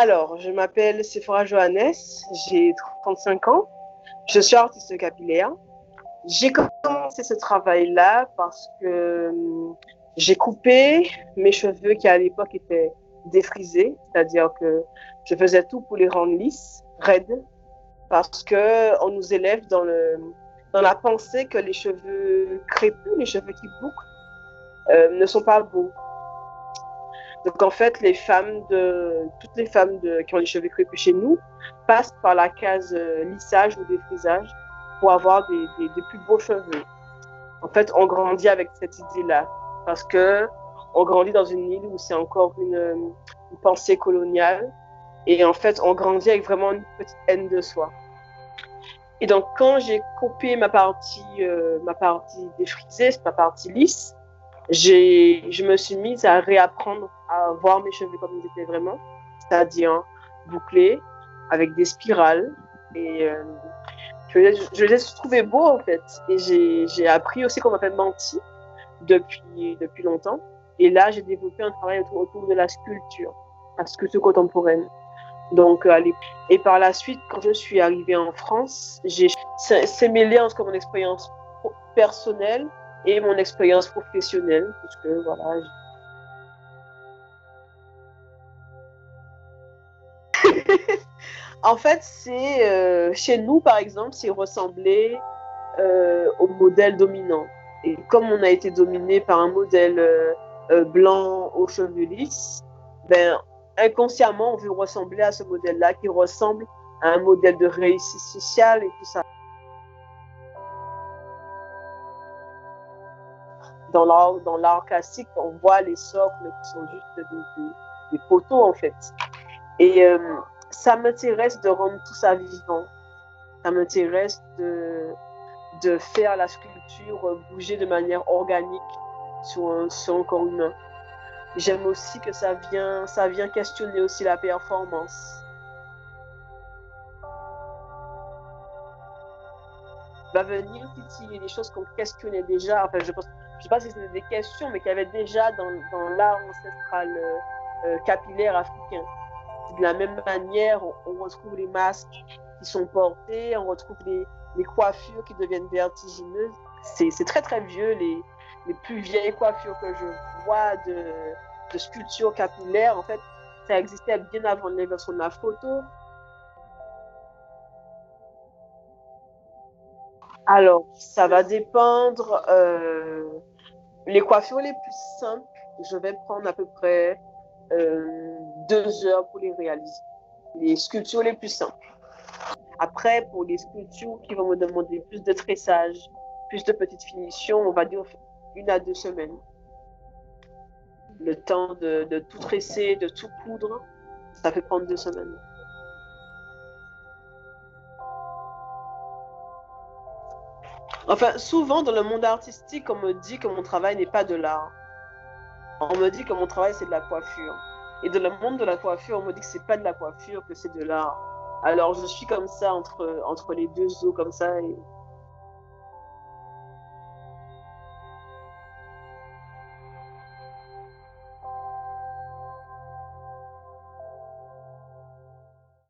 Alors, je m'appelle Sephora Johannes, j'ai 35 ans, je suis artiste capillaire. J'ai commencé ce travail-là parce que j'ai coupé mes cheveux qui à l'époque étaient défrisés, c'est-à-dire que je faisais tout pour les rendre lisses, raides, parce que on nous élève dans la pensée que les cheveux crépus, les cheveux qui bouclent, ne sont pas beaux. Donc en fait, toutes les femmes qui ont les cheveux crépus chez nous passent par la case lissage ou défrisage pour avoir des plus beaux cheveux. En fait, on grandit avec cette idée-là parce que on grandit dans une île où c'est encore une pensée coloniale et en fait, on grandit avec vraiment une petite haine de soi. Et donc, quand j'ai coupé ma partie défrisée, ma partie lisse, je me suis mise à réapprendre à voir mes cheveux comme ils étaient vraiment, c'est-à-dire bouclés, avec des spirales. Et je les ai trouvés beaux en fait. Et j'ai appris aussi qu'on m'appelle Menti depuis longtemps. Et là, j'ai développé un travail autour de la sculpture contemporaine. Donc, et par la suite, quand je suis arrivée en France, c'est mêlé entre mon expérience personnelle et mon expérience professionnelle, puisque voilà. En fait, chez nous, par exemple, c'est ressembler au modèle dominant. Et comme on a été dominé par un modèle blanc aux cheveux lisses, ben, inconsciemment, on veut ressembler à ce modèle-là qui ressemble à un modèle de réussite sociale et tout ça. Dans l'art classique, on voit les socles qui sont juste des poteaux, en fait. Et ça m'intéresse de rendre tout ça vivant. Ça m'intéresse de faire la sculpture bouger de manière organique sur un corps humain. J'aime aussi que ça vient questionner aussi la performance. Va venir titiller des choses qu'on questionnait déjà. Enfin, je sais pas si c'était des questions, mais qu'il y avait déjà dans l'art ancestral capillaire africain. De la même manière, on retrouve les masques qui sont portés, on retrouve les coiffures qui deviennent vertigineuses. C'est très très vieux, les plus vieilles coiffures que je vois de sculpture capillaire, en fait, ça existait bien avant l'invention de la photo. Alors, ça va dépendre. Les coiffures les plus simples, je vais prendre à peu près 2 heures pour les réaliser. Les sculptures les plus simples. Après, pour les sculptures qui vont me demander plus de tressage, plus de petites finitions, on va dire 1 à 2 semaines. Le temps de tout tresser, de tout coudre, ça fait prendre 2 semaines. Enfin, souvent dans le monde artistique, on me dit que mon travail n'est pas de l'art. On me dit que mon travail c'est de la coiffure. Et dans le monde de la coiffure, on me dit que c'est pas de la coiffure, que c'est de l'art. Alors je suis comme ça entre les deux eaux comme ça. Et